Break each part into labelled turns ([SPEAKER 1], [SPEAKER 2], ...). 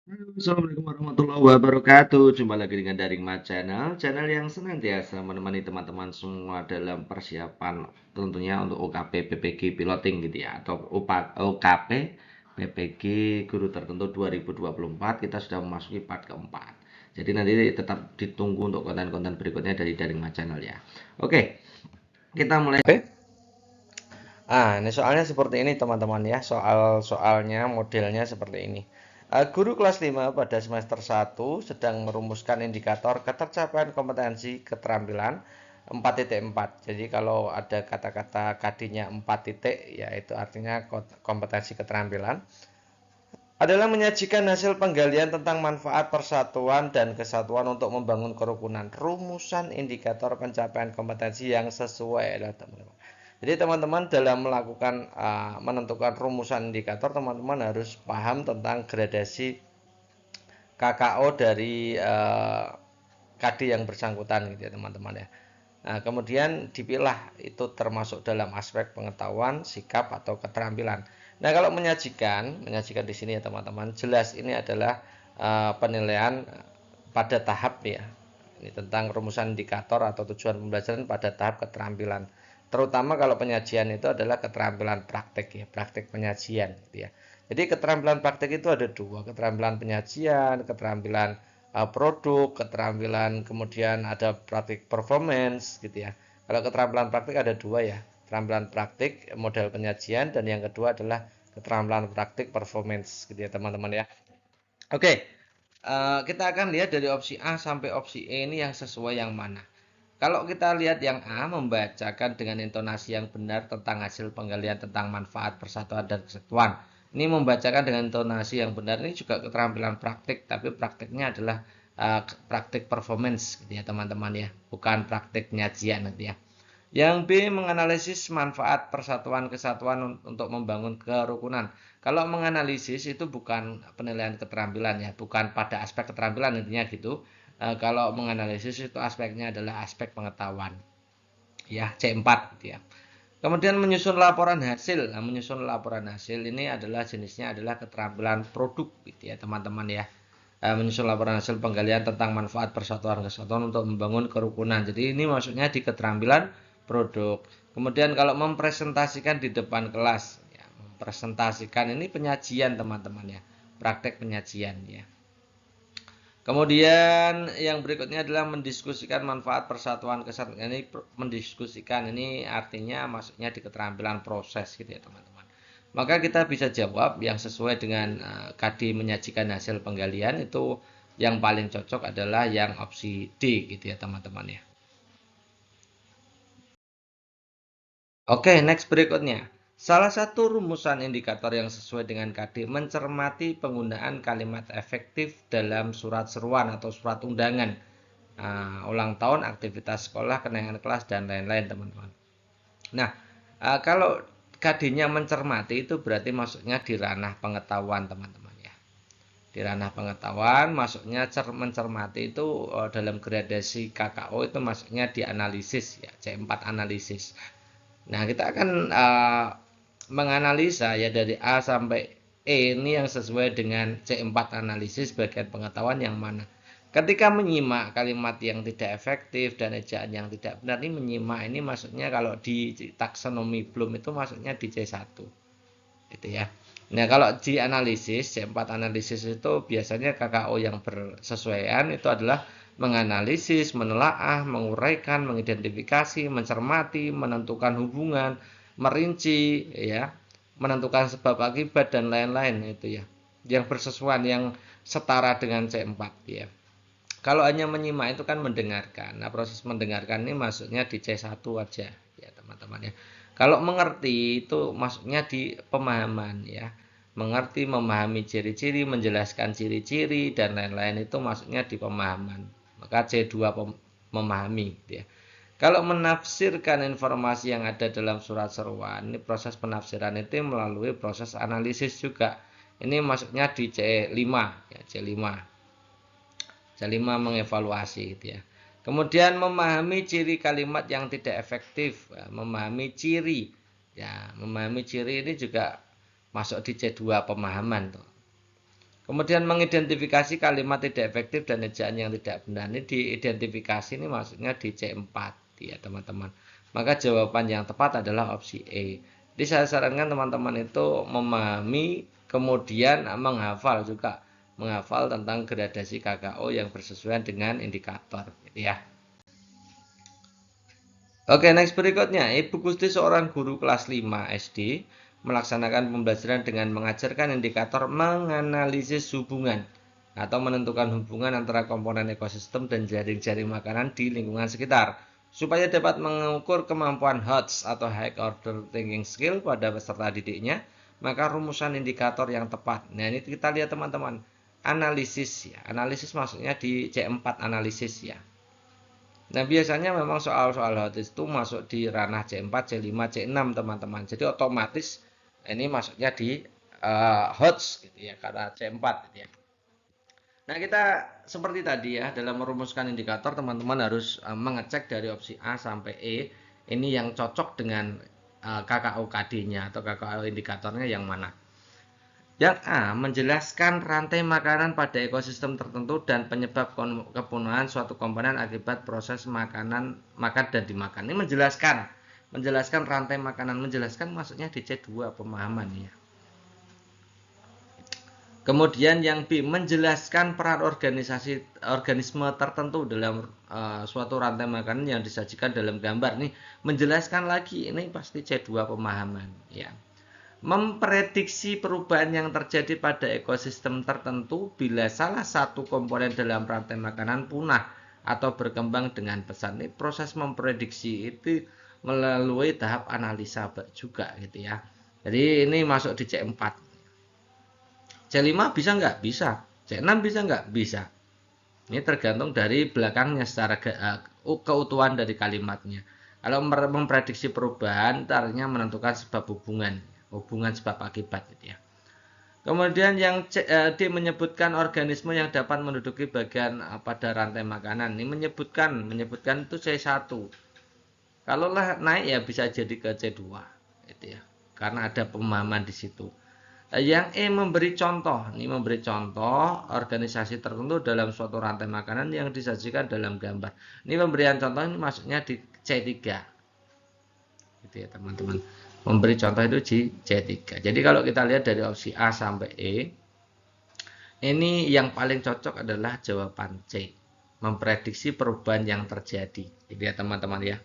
[SPEAKER 1] Halo, Assalamualaikum warahmatullahi wabarakatuh. Jumpa lagi dengan Daring Mat channel yang senantiasa menemani teman-teman semua dalam persiapan tentunya untuk UKP PPG piloting gitu ya, atau UKP PPG guru tertentu 2024. Kita sudah memasuki part keempat. Jadi nanti tetap ditunggu untuk konten-konten berikutnya dari Daring Mat Channel ya. Oke, kita mulai.
[SPEAKER 2] Ini soalnya seperti ini teman-teman ya. Soalnya modelnya seperti ini. Guru kelas 5 pada semester 1 sedang merumuskan indikator ketercapaian kompetensi keterampilan 4.4. Jadi kalau ada kata-kata KD-nya 4 titik, ya itu artinya kompetensi keterampilan adalah menyajikan hasil penggalian tentang manfaat persatuan dan kesatuan untuk membangun kerukunan. Rumusan indikator pencapaian kompetensi yang sesuai adalah teman-teman. Jadi teman-teman dalam melakukan menentukan rumusan indikator, teman-teman harus paham tentang gradasi KKO dari KD yang bersangkutan gitu ya teman-teman ya. Nah, kemudian dipilah itu termasuk dalam aspek pengetahuan, sikap atau keterampilan. Nah, kalau menyajikan di sini ya teman-teman, jelas ini adalah penilaian pada tahap ya. Ini tentang rumusan indikator atau tujuan pembelajaran pada tahap keterampilan. Terutama kalau penyajian itu adalah keterampilan praktek ya, praktek penyajian gitu ya. Jadi keterampilan praktek itu ada dua, keterampilan penyajian, keterampilan produk, keterampilan kemudian ada praktik performance gitu ya. Kalau keterampilan praktik ada dua ya, keterampilan praktik model penyajian dan yang kedua adalah keterampilan praktik performance gitu ya teman-teman ya. Oke, kita akan lihat dari opsi A sampai opsi E ini yang sesuai yang mana. Kalau kita lihat yang A, membacakan dengan intonasi yang benar tentang hasil penggalian tentang manfaat persatuan dan kesatuan. Ini membacakan dengan intonasi yang benar, ini juga keterampilan praktik, tapi praktiknya adalah praktik performance gitu ya teman-teman ya, bukan praktik penyajian gitu ya. Yang B, menganalisis manfaat persatuan kesatuan untuk membangun kerukunan. Kalau menganalisis itu bukan penilaian keterampilan ya, bukan pada aspek keterampilan intinya gitu. Kalau menganalisis itu aspeknya adalah aspek pengetahuan. Ya, C4 gitu ya. Kemudian menyusun laporan hasil. Nah, menyusun laporan hasil ini adalah jenisnya adalah keterampilan produk gitu ya, teman-teman ya. Menyusun laporan hasil penggalian tentang manfaat persatuan kesatuan untuk membangun kerukunan. Jadi ini maksudnya di keterampilan produk. Kemudian kalau mempresentasikan di depan kelas, ya, mempresentasikan ini penyajian teman-teman ya, praktek penyajian ya. Kemudian yang berikutnya adalah mendiskusikan manfaat persatuan kesatuan. Ini mendiskusikan ini artinya maksudnya di keterampilan proses gitu ya teman-teman. Maka kita bisa jawab yang sesuai dengan KD menyajikan hasil penggalian itu yang paling cocok adalah yang opsi D gitu ya teman-teman ya. Oke, next berikutnya. Salah satu rumusan indikator yang sesuai dengan KD mencermati penggunaan kalimat efektif dalam surat seruan atau surat undangan. Ulang tahun, aktivitas sekolah, kenaikan kelas, dan lain-lain teman-teman. Nah, kalau KD-nya mencermati itu berarti masuknya di ranah pengetahuan teman-teman ya. Di ranah pengetahuan masuknya mencermati itu dalam gradasi KKO itu masuknya di analisis ya, C4 analisis. Nah, kita akan menganalisa ya dari A sampai E ini yang sesuai dengan C4 analisis bagian pengetahuan yang mana. Ketika menyimak kalimat yang tidak efektif dan ejaan yang tidak benar ini menyimak ini maksudnya kalau di taksonomi Bloom itu maksudnya di C1 gitu ya. Nah, kalau di analisis C4 analisis itu biasanya KKO yang bersesuaian itu adalah menganalisis, menelaah, menguraikan, mengidentifikasi, mencermati, menentukan hubungan, merinci ya, menentukan sebab akibat dan lain-lain itu ya. Yang bersesuaian yang setara dengan C4 ya. Kalau hanya menyimak itu kan mendengarkan. Nah, proses mendengarkan ini maksudnya di C1 aja ya, teman-teman ya. Kalau mengerti itu maksudnya di pemahaman ya. Mengerti, memahami ciri-ciri, menjelaskan ciri-ciri dan lain-lain itu maksudnya di pemahaman. Maka C2 memahami gitu ya. Kalau menafsirkan informasi yang ada dalam surat seruan, ini proses penafsiran itu melalui proses analisis juga. Ini maksudnya di C5 ya, C5. C5 mengevaluasi gitu ya. Kemudian memahami ciri kalimat yang tidak efektif, ya, memahami ciri. Ya, memahami ciri ini juga masuk di C2 pemahaman tuh. Kemudian mengidentifikasi kalimat tidak efektif dan ejaan yang tidak benar. Ini diidentifikasi ini maksudnya di C4 ya teman-teman. Maka jawaban yang tepat adalah opsi E. Jadi saya sarankan teman-teman itu memahami kemudian menghafal juga. Menghafal tentang gradasi KKO yang bersesuaian dengan indikator gitu ya. Oke, next berikutnya. Ibu Gusti seorang guru kelas 5 SD melaksanakan pembelajaran dengan mengajarkan indikator menganalisis hubungan atau menentukan hubungan antara komponen ekosistem dan jaring-jaring makanan di lingkungan sekitar supaya dapat mengukur kemampuan HOTS atau High Order Thinking Skill pada peserta didiknya, maka rumusan indikator yang tepat. Nah, ini kita lihat teman-teman. Analisis ya. Analisis maksudnya di C4 analisis ya. Nah, biasanya memang soal-soal HOTS itu masuk di ranah C4, C5, C6 teman-teman. Jadi otomatis ini masuknya di HOTS gitu ya, karena C4 gitu ya. Nah, kita seperti tadi ya, dalam merumuskan indikator teman-teman harus mengecek dari opsi A sampai E ini yang cocok dengan KKO-KD-nya atau KKO indikatornya yang mana. Yang A, menjelaskan rantai makanan pada ekosistem tertentu dan penyebab kepunahan suatu komponen akibat proses makan dan dimakan. Ini menjelaskan rantai makanan, menjelaskan maksudnya di C2 pemahaman ya. Kemudian yang B, menjelaskan peran organisme tertentu dalam suatu rantai makanan yang disajikan dalam gambar. Nih, menjelaskan lagi, ini pasti C2 pemahaman ya. Memprediksi perubahan yang terjadi pada ekosistem tertentu bila salah satu komponen dalam rantai makanan punah atau berkembang dengan pesat. Ini proses memprediksi itu melalui tahap analisa juga gitu ya. Jadi ini masuk di C4. C5 bisa nggak? Bisa. C6 bisa nggak? Bisa. Ini tergantung dari belakangnya secara keutuhan dari kalimatnya. Kalau memprediksi perubahan, artinya menentukan sebab hubungan sebab akibat gitu ya. Kemudian yang D menyebutkan organisme yang dapat menduduki bagian pada rantai makanan. Ini menyebutkan itu C1. Kalau naik ya bisa jadi ke C2 gitu ya. Karena ada pemahaman di situ. Yang E memberi contoh. Ini memberi contoh organisasi tertentu dalam suatu rantai makanan yang disajikan dalam gambar. Ini pemberian contoh ini maksudnya di C3. Gitu ya teman-teman. Memberi contoh itu di C3. Jadi kalau kita lihat dari opsi A sampai E, ini yang paling cocok adalah jawaban C. Memprediksi perubahan yang terjadi. Jadi ya teman-teman ya.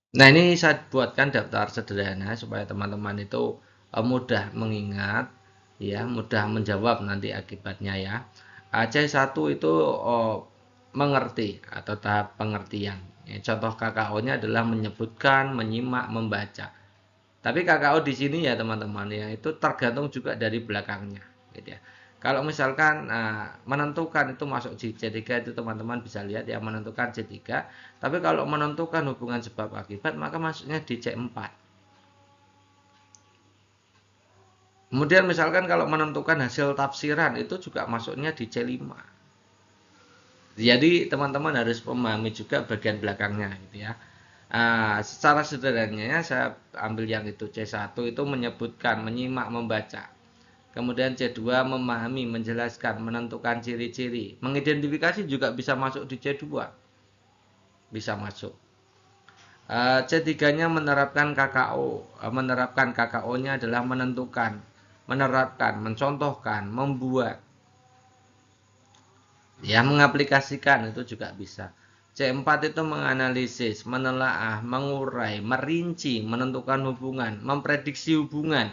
[SPEAKER 2] Nah, ini saya buatkan daftar sederhana supaya teman-teman itu mudah mengingat, ya, mudah menjawab nanti akibatnya ya. C1 itu mengerti atau tahap pengertian. Contoh KKO-nya adalah menyebutkan, menyimak, membaca. Tapi KKO di sini ya teman-teman ya itu tergantung juga dari belakangnya, gitu ya. Kalau misalkan menentukan itu masuk di C3 itu teman-teman bisa lihat ya menentukan C3. Tapi kalau menentukan hubungan sebab akibat maka masuknya di C4. Kemudian misalkan kalau menentukan hasil tafsiran itu juga masuknya di C5. Jadi teman-teman harus memahami juga bagian belakangnya gitu ya. Secara sederhananya saya ambil yang itu C1 itu menyebutkan, menyimak, membaca. Kemudian C2 memahami, menjelaskan, menentukan ciri-ciri. Mengidentifikasi juga bisa masuk di C2. Bisa masuk. C3-nya menerapkan KKO. Menerapkan KKO-nya adalah menentukan, menerapkan, mencontohkan, membuat. Ya, mengaplikasikan itu juga bisa. C4 itu menganalisis, menelaah, mengurai, merinci, menentukan hubungan, memprediksi hubungan.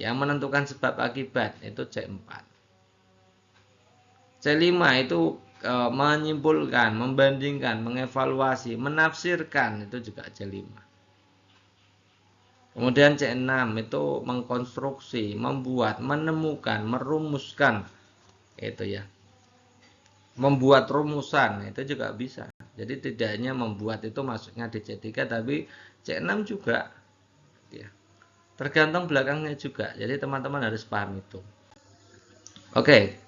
[SPEAKER 2] Ya, menentukan sebab akibat itu C4. C5 itu menyimpulkan, membandingkan, mengevaluasi, menafsirkan itu juga C5. Kemudian C6 itu mengkonstruksi, membuat, menemukan, merumuskan itu ya. Membuat rumusan itu juga bisa. Jadi tidak hanya membuat itu masuknya di C3 tapi C6 juga ya. Tergantung belakangnya juga. Jadi teman-teman harus paham itu. Oke.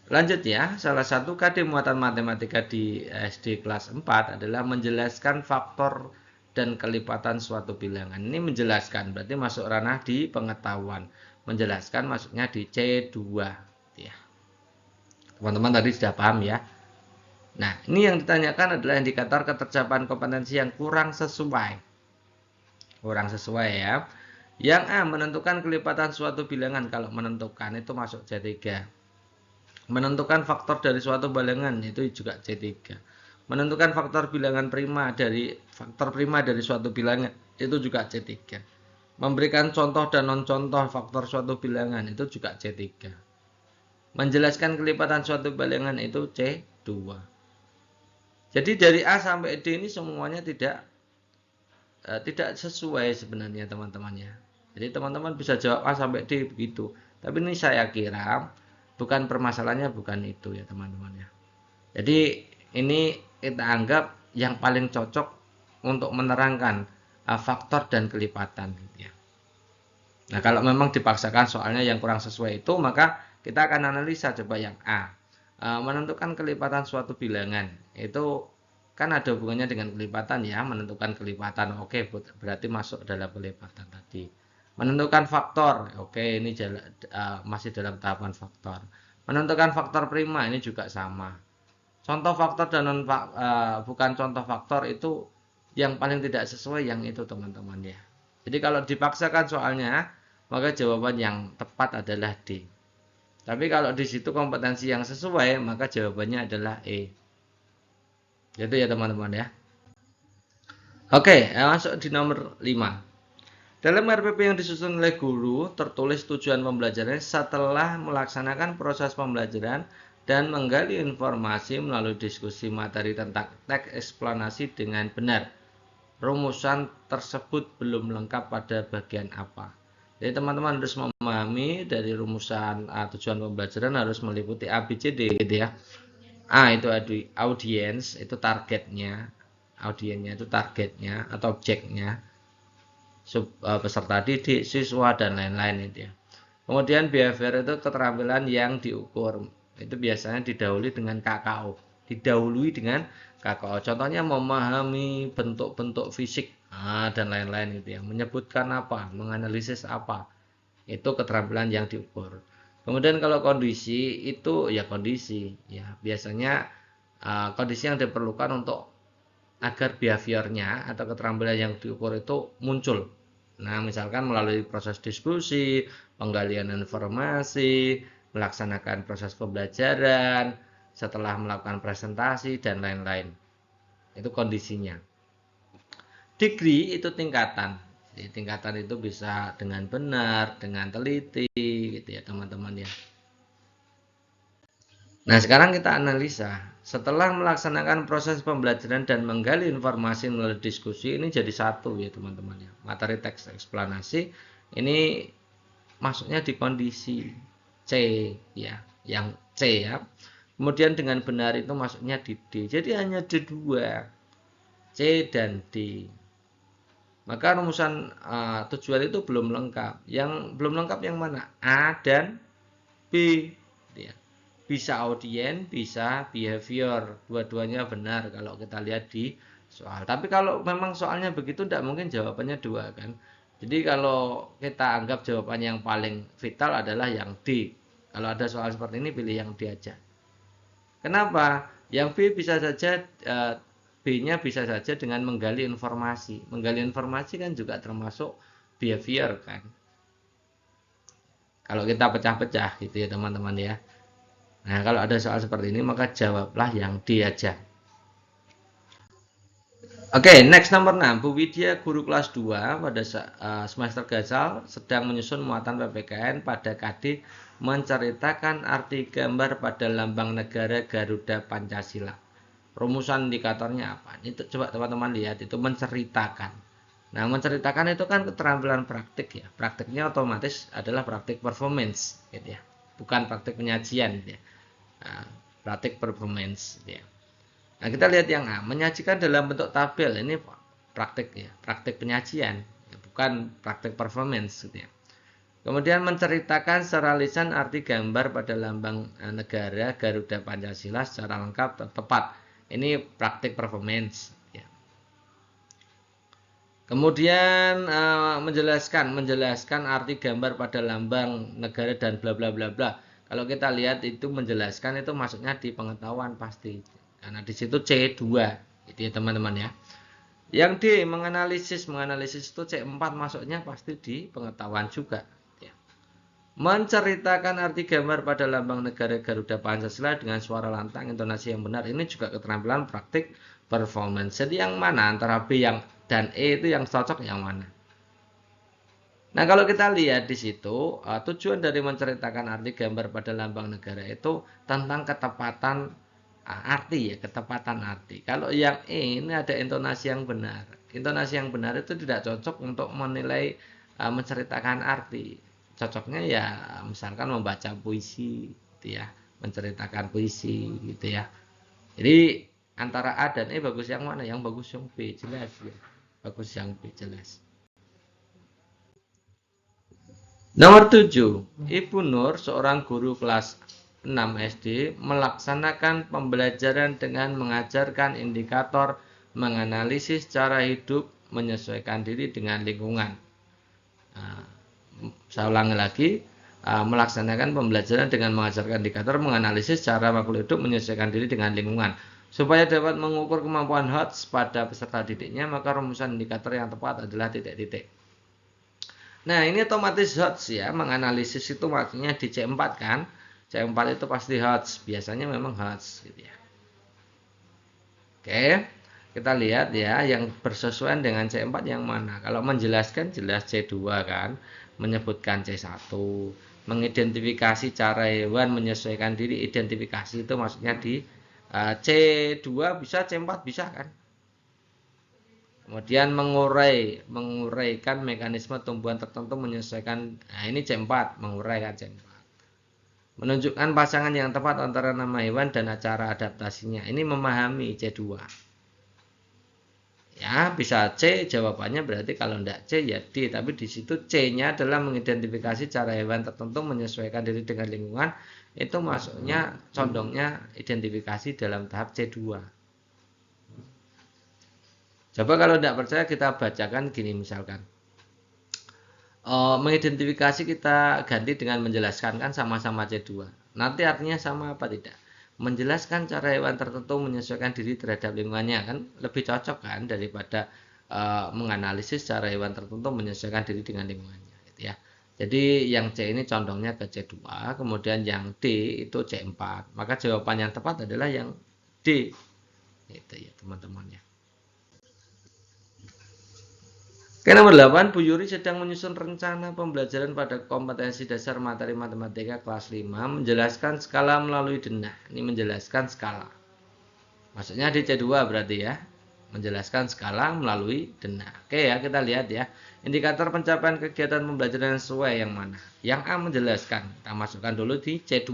[SPEAKER 2] Lanjut ya. Salah satu KD muatan matematika di SD kelas 4 adalah menjelaskan faktor dan kelipatan suatu bilangan. Ini menjelaskan, berarti masuk ranah di pengetahuan. Menjelaskan masuknya di C2. Ya. Teman-teman tadi sudah paham ya. Nah, ini yang ditanyakan adalah indikator ketercapaian kompetensi yang kurang sesuai. Kurang sesuai ya. Yang A, menentukan kelipatan suatu bilangan. Kalau menentukan itu masuk C3. Menentukan faktor dari suatu bilangan itu juga C3. Menentukan faktor bilangan prima dari suatu bilangan itu juga C3. Memberikan contoh dan non-contoh faktor suatu bilangan itu juga C3. Menjelaskan kelipatan suatu bilangan itu C2. Jadi dari A sampai D ini semuanya tidak sesuai sebenarnya teman-teman ya. Jadi teman-teman bisa jawab A sampai D begitu. Tapi ini saya kira bukan permasalahannya bukan itu ya teman-teman ya. Jadi ini kita anggap yang paling cocok untuk menerangkan faktor dan kelipatan gitu ya. Nah, kalau memang dipaksakan soalnya yang kurang sesuai itu, maka kita akan analisa coba yang A. Menentukan kelipatan suatu bilangan. Itu kan ada hubungannya dengan kelipatan ya, menentukan kelipatan. Oke, berarti masuk dalam kelipatan tadi. Menentukan faktor. Oke, ini masih dalam tahapan faktor. Menentukan faktor prima ini juga sama. Contoh faktor dan bukan contoh faktor itu yang paling tidak sesuai yang itu teman-teman ya. Jadi kalau dipaksakan soalnya, maka jawaban yang tepat adalah D. Tapi kalau di situ kompetensi yang sesuai, maka jawabannya adalah E. Itu ya teman-teman ya. Oke, masuk di nomor 5. Dalam RPP yang disusun oleh guru, tertulis tujuan pembelajaran setelah melaksanakan proses pembelajaran dan menggali informasi melalui diskusi materi tentang teks eksplanasi dengan benar. Rumusan tersebut belum lengkap pada bagian apa. Jadi teman-teman harus memahami dari rumusan tujuan pembelajaran harus meliputi A, B, C, D gitu ya. A itu audiens, itu targetnya. Audiennya itu targetnya atau objeknya. Peserta didik, siswa dan lain-lain itu ya. Kemudian behavior itu keterampilan yang diukur. Itu biasanya didahului dengan KKO. Contohnya memahami bentuk-bentuk fisik dan lain-lain gitu ya. Menyebutkan apa, menganalisis apa. Itu keterampilan yang diukur. Kemudian kalau kondisi itu ya kondisi ya. Biasanya kondisi yang diperlukan untuk agar behaviornya atau keterampilan yang diukur itu muncul. Nah, misalkan melalui proses diskusi, penggalian informasi, melaksanakan proses pembelajaran, setelah melakukan presentasi, dan lain-lain. Itu kondisinya. Degree itu tingkatan. Jadi, tingkatan itu bisa dengan benar, dengan teliti, gitu ya teman-teman ya. Nah, sekarang kita analisa. Setelah melaksanakan proses pembelajaran dan menggali informasi melalui diskusi, ini jadi satu ya teman-teman ya. Materi teks eksplanasi ini masuknya di kondisi C ya, yang C ya. Kemudian dengan benar itu masuknya di D. Jadi hanya ada dua, C dan D. Maka rumusan tujuan itu belum lengkap. Yang belum lengkap yang mana? A dan B. Ya. Bisa audien, bisa behavior. Dua-duanya benar kalau kita lihat di soal. Tapi kalau memang soalnya begitu, tidak mungkin jawabannya dua kan. Jadi kalau kita anggap jawaban yang paling vital adalah yang D. Kalau ada soal seperti ini, pilih yang D aja. Kenapa? Yang B bisa saja, B-nya bisa saja dengan menggali informasi. Menggali informasi kan juga termasuk behavior kan. Kalau kita pecah-pecah gitu ya teman-teman ya. Nah, kalau ada soal seperti ini, maka jawablah yang D aja. Oke, next nomor 6. Bu Widya, guru kelas 2 pada semester gasal sedang menyusun muatan PPKN pada KD menceritakan arti gambar pada lambang negara Garuda Pancasila. Rumusan indikatornya apa? Ini coba teman-teman lihat, itu menceritakan. Nah, menceritakan itu kan keterampilan praktik ya. Praktiknya otomatis adalah praktik performance gitu ya. Bukan praktik penyajian gitu ya. Nah, praktik performance gitu ya. Nah, kita lihat yang A, menyajikan dalam bentuk tabel. Ini praktik ya, praktik penyajian, bukan praktik performance gitu ya. Kemudian menceritakan secara lisan arti gambar pada lambang negara Garuda Pancasila secara lengkap dan tepat. Ini praktik performance ya.
[SPEAKER 1] Kemudian menjelaskan arti gambar pada lambang negara dan bla bla bla bla. Kalau kita lihat itu menjelaskan itu masuknya di pengetahuan pasti. Karena di situ C2 itu ya teman-teman ya. Yang D menganalisis itu C4 masuknya pasti di pengetahuan juga ya. Menceritakan arti gambar pada lambang negara Garuda Pancasila dengan suara lantang, intonasi yang benar. Ini juga keterampilan praktik performance. Jadi yang mana antara B yang dan E itu yang cocok yang mana? Nah, kalau kita lihat di situ, tujuan dari menceritakan arti gambar pada lambang negara itu tentang ketepatan arti ya, ketepatan arti. Kalau yang E ini ada intonasi yang benar. Intonasi yang benar itu tidak cocok untuk menilai menceritakan arti. Cocoknya ya misalkan membaca puisi gitu ya, menceritakan puisi gitu ya. Jadi antara A dan E bagus yang mana? Yang bagus yang B, jelas ya. Bagus yang B, jelas. Nomor 7, Ibu Nur, seorang guru kelas 6 SD, melaksanakan pembelajaran dengan mengajarkan indikator menganalisis cara hidup menyesuaikan diri dengan lingkungan. Nah, saya ulangi lagi, melaksanakan pembelajaran dengan mengajarkan indikator menganalisis cara makhluk hidup menyesuaikan diri dengan lingkungan. Supaya dapat mengukur kemampuan HOTS pada peserta didiknya, maka rumusan indikator yang tepat adalah titik-titik. Nah, ini otomatis HOTS ya, menganalisis itu maksudnya di C4 kan. C4 itu pasti HOTS, biasanya memang HOTS gitu ya. Oke, kita lihat ya, yang bersesuaian dengan C4 yang mana. Kalau menjelaskan jelas C2 kan, menyebutkan C1. Mengidentifikasi cara hewan menyesuaikan diri, identifikasi itu maksudnya di C2 bisa, C4 bisa kan. Kemudian menguraikan mekanisme tumbuhan tertentu menyesuaikan. Nah, ini C4, menguraikan C4. Menunjukkan pasangan yang tepat antara nama hewan dan acara adaptasinya. Ini memahami C2. Ya, bisa C jawabannya, berarti kalau tidak C ya D, tapi di situ C-nya adalah mengidentifikasi cara hewan tertentu menyesuaikan diri dengan lingkungan. Itu masuknya condongnya identifikasi dalam tahap C2. Coba kalau tidak percaya kita bacakan gini misalkan. Mengidentifikasi kita ganti dengan menjelaskan kan sama-sama C2. Nanti artinya sama apa tidak? Menjelaskan cara hewan tertentu menyesuaikan diri terhadap lingkungannya kan lebih cocok kan daripada menganalisis cara hewan tertentu menyesuaikan diri dengan lingkungannya gitu ya. Jadi yang C ini condongnya ke C2, kemudian yang D itu C4. Maka jawaban yang tepat adalah yang D. Itu ya teman-teman ya. Oke, nomor 8, Bu Yuri sedang menyusun rencana pembelajaran pada kompetensi dasar materi matematika kelas 5, menjelaskan skala melalui denah. Ini menjelaskan skala. Maksudnya di C2 berarti ya. Menjelaskan skala melalui denah. Oke ya, kita lihat ya. Indikator pencapaian kegiatan pembelajaran sesuai yang mana? Yang A menjelaskan. Kita masukkan dulu di C2.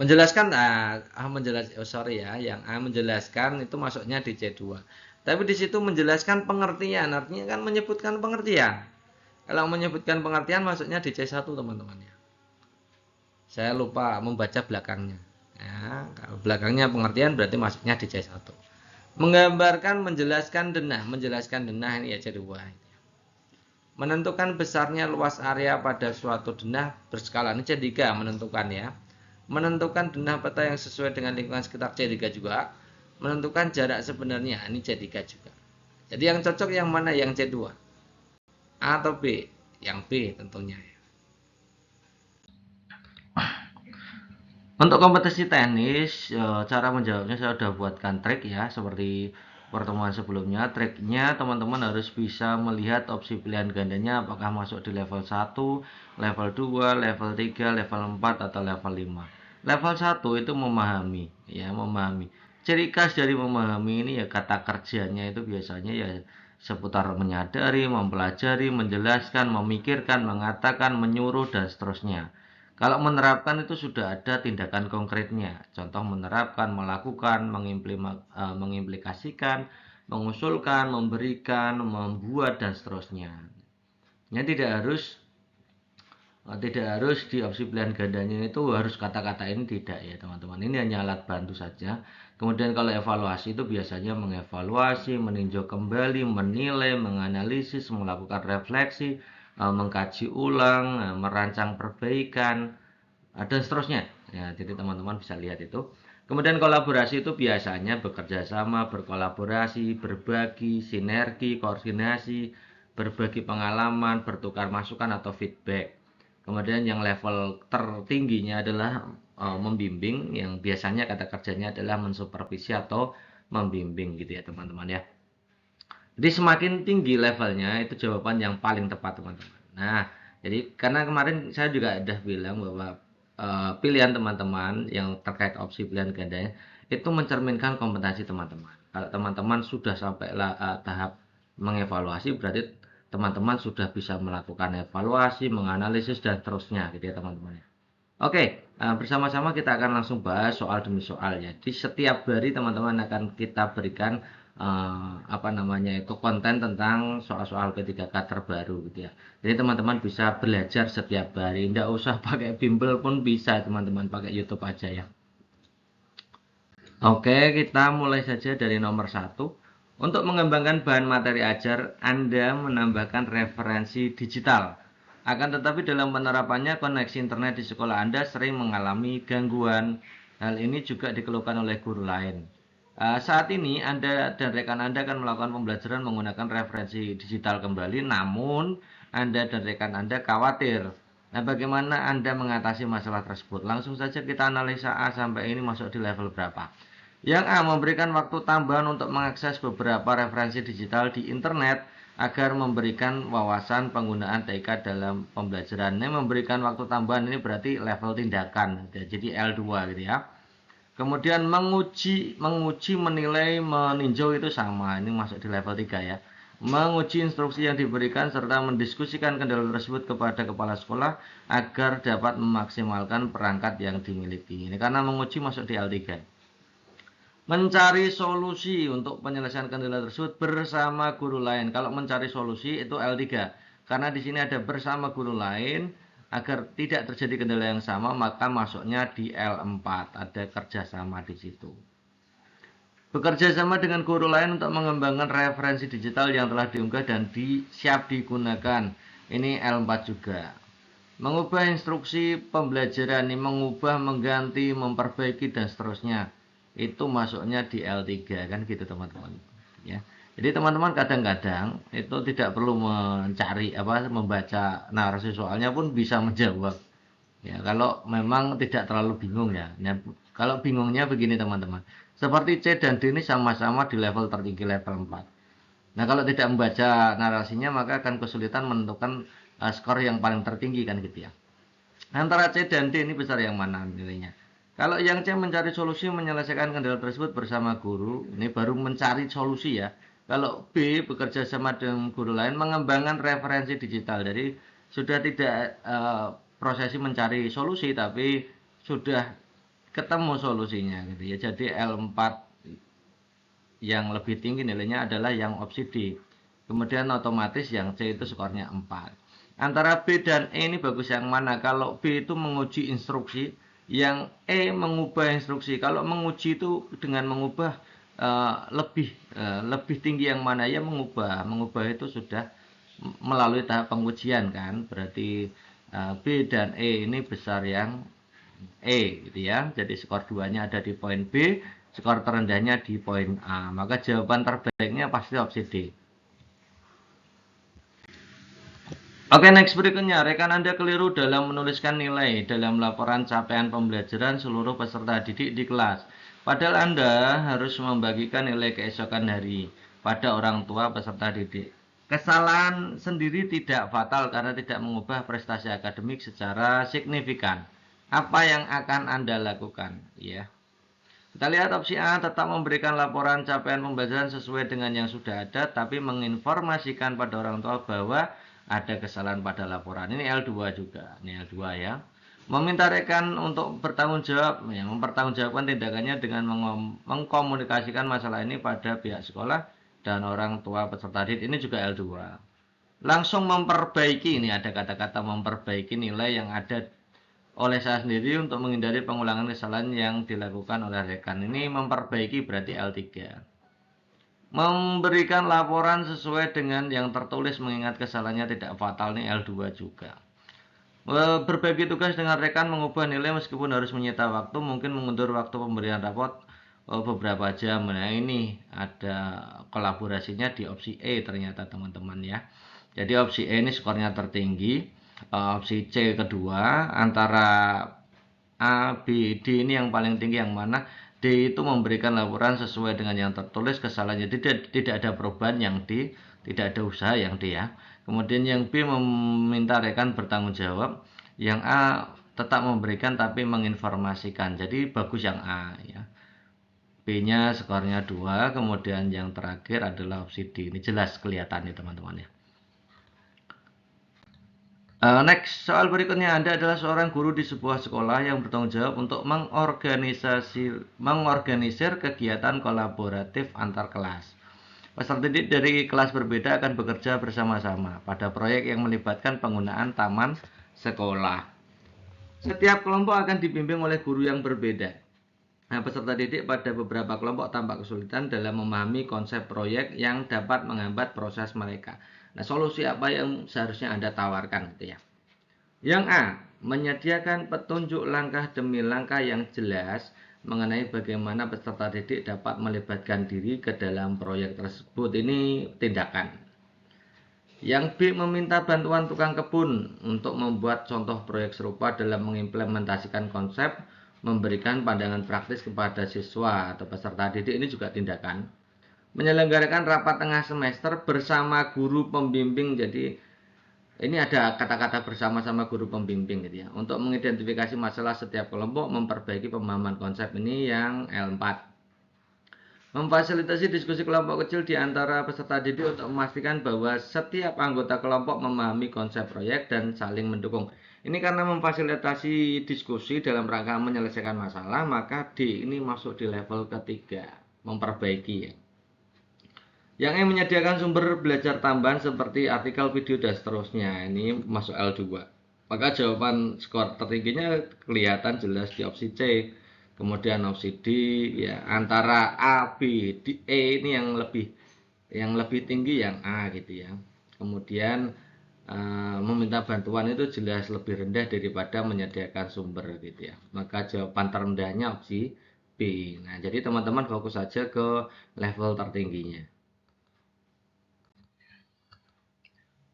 [SPEAKER 1] Menjelaskan yang A menjelaskan itu masuknya di C2. Tapi di situ menjelaskan pengertian, artinya kan menyebutkan pengertian. Kalau menyebutkan pengertian masuknya di C1 teman-teman ya. Saya lupa membaca belakangnya. Ya, kalau belakangnya pengertian berarti masuknya di C1. Menggambarkan, menjelaskan denah ini ya C2. Menentukan besarnya luas area pada suatu denah berskala, ini C3 menentukan ya. Menentukan denah peta yang sesuai dengan lingkungan sekitar, C3 juga. Menentukan jarak sebenarnya, ini C3 juga. Jadi yang cocok yang mana? Yang C2 A atau B? Yang B tentunya. Untuk kompetisi tenis, cara menjawabnya saya sudah buatkan trik ya, seperti pertemuan sebelumnya. Triknya teman-teman harus bisa melihat opsi pilihan gandanya apakah masuk di level 1, level 2, level 3, level 4 atau level 5. Level 1 itu memahami, ya, memahami. Ciri khas dari memahami ini ya kata kerjanya itu biasanya ya seputar menyadari, mempelajari, menjelaskan, memikirkan, mengatakan, menyuruh dan seterusnya. Kalau menerapkan itu sudah ada tindakan konkretnya. Contoh menerapkan, melakukan, mengimplikasikan, mengusulkan, memberikan, membuat dan seterusnya. Ya, tidak harus di opsi pilihan gandanya itu harus kata-kata ini, tidak ya teman-teman. Ini hanya alat bantu saja. Kemudian kalau evaluasi itu biasanya mengevaluasi, meninjau kembali, menilai, menganalisis, melakukan refleksi, mengkaji ulang, merancang perbaikan, dan seterusnya. Ya, jadi teman-teman bisa lihat itu. Kemudian kolaborasi itu biasanya bekerja sama, berkolaborasi, berbagi, sinergi, koordinasi, berbagi pengalaman, bertukar masukan atau feedback. Kemudian yang level tertingginya adalah membimbing, yang biasanya kata kerjanya adalah mensupervisi atau membimbing gitu ya teman-teman ya. Jadi semakin tinggi levelnya itu jawaban yang paling tepat teman-teman. Nah, jadi karena kemarin saya juga udah bilang bahwa pilihan teman-teman yang terkait opsi pilihan gandanya itu mencerminkan kompetensi teman-teman. Kalau teman-teman sudah sampai tahap mengevaluasi, berarti teman-teman sudah bisa melakukan evaluasi, menganalisis dan terusnya gitu ya teman-teman. Oke, bersama-sama kita akan langsung bahas soal demi soal ya. Di setiap hari teman-teman akan kita berikan apa namanya itu konten tentang soal-soal P3K terbaru gitu ya. Jadi teman-teman bisa belajar setiap hari, tidak usah pakai bimbel pun bisa teman-teman, pakai YouTube aja ya. Oke, kita mulai saja dari nomor 1. Untuk mengembangkan bahan materi ajar, Anda menambahkan referensi digital. Akan tetapi dalam penerapannya, koneksi internet di sekolah Anda sering mengalami gangguan. Hal ini juga dikeluhkan oleh guru lain. Saat ini Anda dan rekan Anda akan melakukan pembelajaran menggunakan referensi digital kembali, namun Anda dan rekan Anda khawatir. Nah, bagaimana Anda mengatasi masalah tersebut? Langsung saja kita analisa A sampai ini masuk di level berapa. Yang A, memberikan waktu tambahan untuk mengakses beberapa referensi digital di internet agar memberikan wawasan penggunaan TK dalam pembelajaran. Ini memberikan waktu tambahan ini berarti level tindakan, jadi L2 gitu ya. Kemudian menguji, menilai, meninjau itu sama. Ini masuk di level 3 ya. Menguji instruksi yang diberikan serta mendiskusikan kendala tersebut kepada kepala sekolah agar dapat memaksimalkan perangkat yang dimiliki. Ini karena menguji masuk di L3. Mencari solusi untuk penyelesaian kendala tersebut bersama guru lain. Kalau mencari solusi itu L3. Karena di sini ada bersama guru lain agar tidak terjadi kendala yang sama, maka masuknya di L4. Ada kerjasama di situ. Bekerja sama dengan guru lain untuk mengembangkan referensi digital yang telah diunggah dan siap digunakan. Ini L4 juga. Mengubah instruksi pembelajaran ini, mengubah, mengganti, memperbaiki dan seterusnya. Itu masuknya di L3 kan gitu teman-teman ya. Jadi teman-teman kadang-kadang itu tidak perlu mencari membaca narasi soalnya pun bisa menjawab ya, kalau memang tidak terlalu bingung ya. Nah, kalau bingungnya begini teman-teman, seperti C dan D ini sama-sama di level tertinggi, level 4. Nah, kalau tidak membaca narasinya maka akan kesulitan menentukan skor yang paling tertinggi kan gitu ya. Antara C dan D ini besar yang mana nilainya? Kalau yang C mencari solusi menyelesaikan kendala tersebut bersama guru, ini baru mencari solusi ya. Kalau B bekerja sama dengan guru lain mengembangkan referensi digital. Jadi sudah tidak prosesi mencari solusi tapi sudah ketemu solusinya gitu ya. Jadi L4 yang lebih tinggi nilainya adalah yang opsi D. Kemudian otomatis yang C itu skornya 4. Antara B dan E ini bagus yang mana? Kalau B itu menguji instruksi, yang E mengubah instruksi. Kalau menguji itu dengan mengubah lebih tinggi yang mana? Ya mengubah. Mengubah itu sudah melalui tahap pengujian kan. Berarti B dan E ini besar yang E gitu ya. Jadi skor 2-nya ada di poin B, skor terendahnya di poin A. Maka jawaban terbaiknya pasti opsi D. Oke, next berikutnya. Rekan Anda keliru dalam menuliskan nilai dalam laporan capaian pembelajaran seluruh peserta didik di kelas. Padahal Anda harus membagikan nilai keesokan hari pada orang tua peserta didik. Kesalahan sendiri tidak fatal karena tidak mengubah prestasi akademik secara signifikan. Apa yang akan Anda lakukan? Ya. Kita lihat opsi A, tetap memberikan laporan capaian pembelajaran sesuai dengan yang sudah ada, tapi menginformasikan pada orang tua bahwa ada kesalahan pada laporan. Ini L2 juga. Ini L2 ya. Meminta rekan untuk bertanggung jawab, ya, mempertanggungjawabkan tindakannya dengan mengkomunikasikan masalah ini pada pihak sekolah dan orang tua peserta didik. Ini juga L2. Langsung memperbaiki, ini ada kata-kata memperbaiki nilai yang ada oleh saya sendiri untuk menghindari pengulangan kesalahan yang dilakukan oleh rekan. Ini memperbaiki berarti L3. Memberikan laporan sesuai dengan yang tertulis mengingat kesalahannya tidak fatal, ini L2 juga. Berbagi tugas dengan rekan mengubah nilai meskipun harus menyita waktu, mungkin mengundur waktu pemberian rapot beberapa jam. Nah, ini ada kolaborasinya di opsi E ternyata teman-teman ya. Jadi opsi E ini skornya tertinggi, opsi C kedua, antara A, B, D ini yang paling tinggi yang mana? D itu memberikan laporan sesuai dengan yang tertulis kesalahannya, tidak ada perubahan yang D, tidak ada usaha yang D ya. Kemudian yang B meminta rekan bertanggung jawab, yang A tetap memberikan tapi menginformasikan. Jadi bagus yang A ya. B-nya skornya 2, kemudian yang terakhir adalah opsi D. Ini jelas kelihatan nih teman-teman ya. Next, soal berikutnya, Anda adalah seorang guru di sebuah sekolah yang bertanggung jawab untuk mengorganisir kegiatan kolaboratif antar kelas. Peserta didik dari kelas berbeda akan bekerja bersama-sama pada proyek yang melibatkan penggunaan taman sekolah. Setiap kelompok akan dibimbing oleh guru yang berbeda. Nah, peserta didik pada beberapa kelompok tampak kesulitan dalam memahami konsep proyek yang dapat menghambat proses mereka. Nah, solusi apa yang seharusnya Anda tawarkan gitu ya? Yang A, menyediakan petunjuk langkah demi langkah yang jelas mengenai bagaimana peserta didik dapat melibatkan diri ke dalam proyek tersebut. Ini tindakan. Yang B, meminta bantuan tukang kebun untuk membuat contoh proyek serupa dalam mengimplementasikan konsep, memberikan pandangan praktis kepada siswa atau peserta didik. Ini juga tindakan. Menyelenggarakan rapat tengah semester bersama guru pembimbing. Jadi ini ada kata-kata bersama-sama guru pembimbing gitu ya. Untuk mengidentifikasi masalah setiap kelompok, memperbaiki pemahaman konsep, ini yang L4. Memfasilitasi diskusi kelompok kecil di antara peserta didik untuk memastikan bahwa setiap anggota kelompok memahami konsep proyek dan saling mendukung. Ini karena memfasilitasi diskusi dalam rangka menyelesaikan masalah, maka D ini masuk di level ketiga, memperbaiki ya. Yang E, menyediakan sumber belajar tambahan seperti artikel, video, dan seterusnya. Ini masuk L2. Maka jawaban skor tertingginya kelihatan jelas di opsi C. Kemudian opsi D ya, antara A, B, D, E ini yang lebih tinggi yang A gitu ya. Kemudian meminta bantuan itu jelas lebih rendah daripada menyediakan sumber gitu ya. Maka jawaban terendahnya opsi B. Nah, jadi teman-teman fokus saja ke level tertingginya.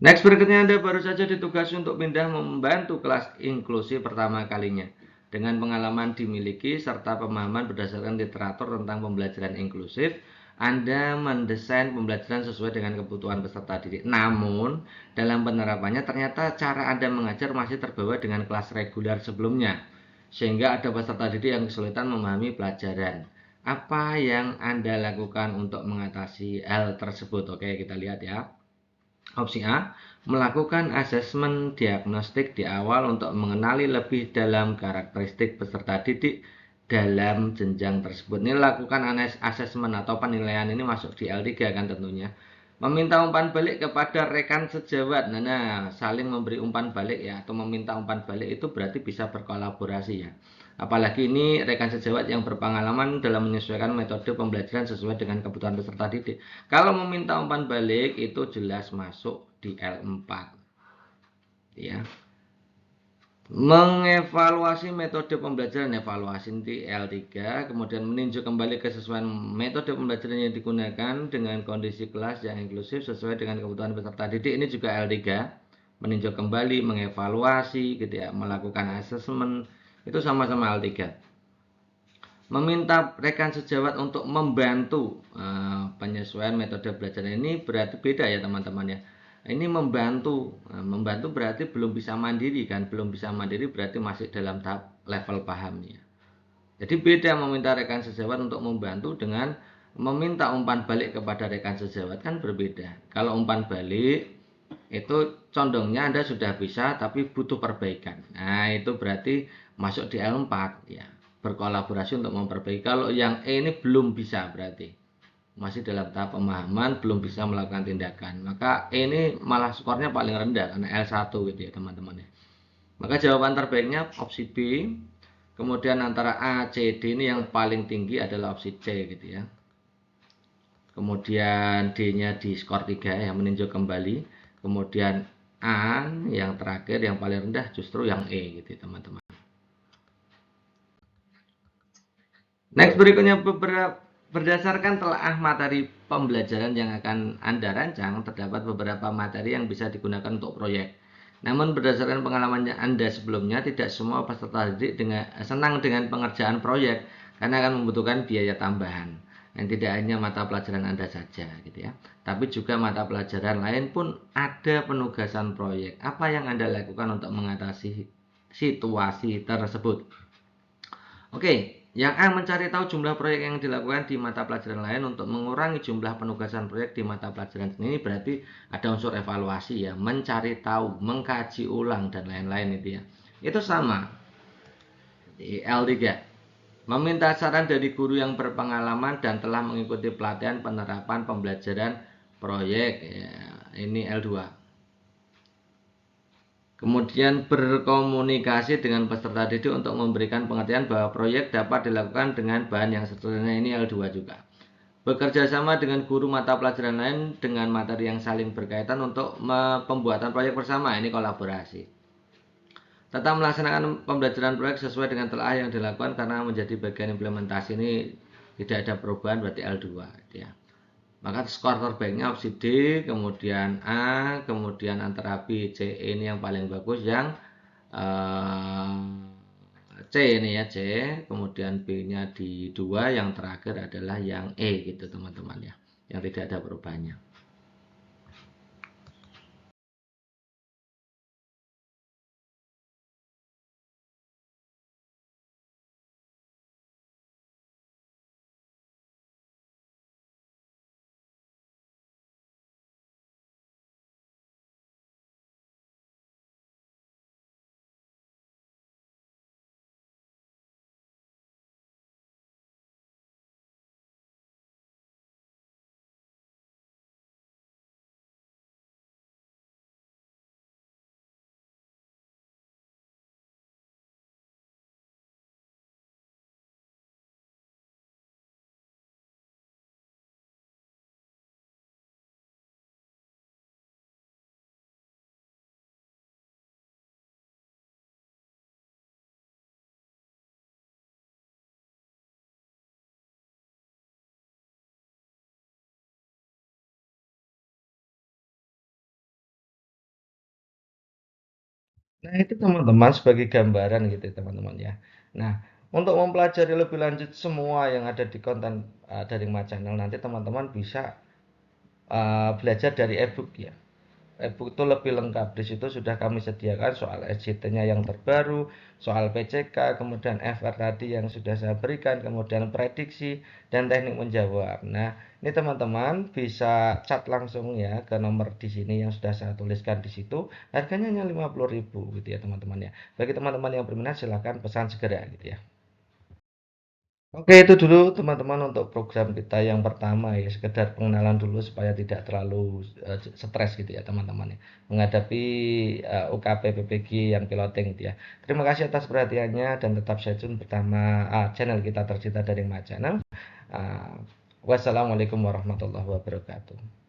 [SPEAKER 1] Next, berikutnya Anda baru saja ditugasi untuk pindah membantu kelas inklusi pertama kalinya. Dengan pengalaman dimiliki serta pemahaman berdasarkan literatur tentang pembelajaran inklusif, Anda mendesain pembelajaran sesuai dengan kebutuhan peserta didik. Namun, dalam penerapannya ternyata cara Anda mengajar masih terbawa dengan kelas reguler sebelumnya, sehingga ada peserta didik yang kesulitan memahami pelajaran. Apa yang Anda lakukan untuk mengatasi hal tersebut? Oke, kita lihat ya. Opsi A, melakukan asesmen diagnostik di awal untuk mengenali lebih dalam karakteristik peserta didik dalam jenjang tersebut. Ini lakukan asesmen atau penilaian ini masuk di L3 kan tentunya. Meminta umpan balik kepada rekan sejawat. Nah, saling memberi umpan balik ya, atau meminta umpan balik itu berarti bisa berkolaborasi ya. Apalagi ini rekan sejawat yang berpengalaman dalam menyesuaikan metode pembelajaran sesuai dengan kebutuhan peserta didik. Kalau meminta umpan balik itu jelas masuk di L4. Ya. Mengevaluasi metode pembelajaran, evaluasi di L3, kemudian meninjau kembali kesesuaian metode pembelajaran yang digunakan dengan kondisi kelas yang inklusif sesuai dengan kebutuhan peserta didik. Ini juga L3, meninjau kembali, mengevaluasi gitu ya, melakukan asesmen, itu sama-sama L3. Meminta rekan sejawat untuk membantu penyesuaian metode belajar ini berarti beda ya teman-teman ya. Ini membantu berarti belum bisa mandiri kan, belum bisa mandiri berarti masih dalam tahap level pahamnya. Jadi beda meminta rekan sejawat untuk membantu dengan meminta umpan balik kepada rekan sejawat, kan berbeda. Kalau umpan balik itu condongnya Anda sudah bisa tapi butuh perbaikan. Nah, itu berarti masuk di L4 ya. Berkolaborasi untuk memperbaiki. Kalau yang E ini belum bisa berarti masih dalam tahap pemahaman, belum bisa melakukan tindakan. Maka E ini malah skornya paling rendah karena L1 gitu ya teman-teman ya. Maka jawaban terbaiknya opsi B. Kemudian antara A, C, D ini yang paling tinggi adalah opsi C gitu ya. Kemudian D-nya di skor 3 yang meninjau kembali. Kemudian A yang terakhir yang paling rendah justru yang E gitu teman-teman. Next berikutnya berdasarkan telaah materi pembelajaran yang akan Anda rancang, terdapat beberapa materi yang bisa digunakan untuk proyek. Namun berdasarkan pengalaman Anda sebelumnya, tidak semua peserta didik senang dengan pengerjaan proyek karena akan membutuhkan biaya tambahan. Dan tidak hanya mata pelajaran Anda saja gitu ya, tapi juga mata pelajaran lain pun ada penugasan proyek. Apa yang Anda lakukan untuk mengatasi situasi tersebut? Oke, yang A mencari tahu jumlah proyek yang dilakukan di mata pelajaran lain untuk mengurangi jumlah penugasan proyek di mata pelajaran ini berarti ada unsur evaluasi ya, mencari tahu, mengkaji ulang dan lain-lain itu ya. Itu sama di L3. Meminta saran dari guru yang berpengalaman dan telah mengikuti pelatihan penerapan pembelajaran proyek ya, ini L2. Kemudian berkomunikasi dengan peserta didik untuk memberikan pengertian bahwa proyek dapat dilakukan dengan bahan yang sederhana, ini L2 juga. Bekerja sama dengan guru mata pelajaran lain dengan materi yang saling berkaitan untuk pembuatan proyek bersama, ini kolaborasi. Tetap melaksanakan pembelajaran proyek sesuai dengan telah yang dilakukan karena menjadi bagian implementasi, ini tidak ada perubahan berarti L2 ya. Maka skor terbaiknya opsi D, kemudian A, kemudian antara B, C, E ini yang paling bagus yang C ini ya C, kemudian B-nya di 2, yang terakhir adalah yang E gitu teman-teman ya, yang tidak ada perubahannya. Nah, itu teman-teman sebagai gambaran gitu teman-teman ya. Nah, untuk mempelajari lebih lanjut semua yang ada di konten dari My Channel, nanti teman-teman bisa belajar dari ebook ya. E-book itu lebih lengkap. Di situ sudah kami sediakan soal SJT-nya yang terbaru, soal PCK, kemudian FR tadi yang sudah saya berikan, kemudian prediksi dan teknik menjawab. Nah, ini teman-teman bisa chat langsung ya ke nomor di sini yang sudah saya tuliskan di situ. Harganya hanya 50.000 gitu ya, teman-teman ya. Bagi teman-teman yang berminat silahkan pesan segera gitu ya. Oke, itu dulu teman-teman untuk program kita yang pertama ya, sekedar pengenalan dulu supaya tidak terlalu stres gitu ya teman-teman ya, menghadapi UKP PPG yang piloting gitu ya. Terima kasih atas perhatiannya dan tetap stay tune bersama channel kita tercinta dari My Channel. Uh, Wassalamualaikum warahmatullahi wabarakatuh.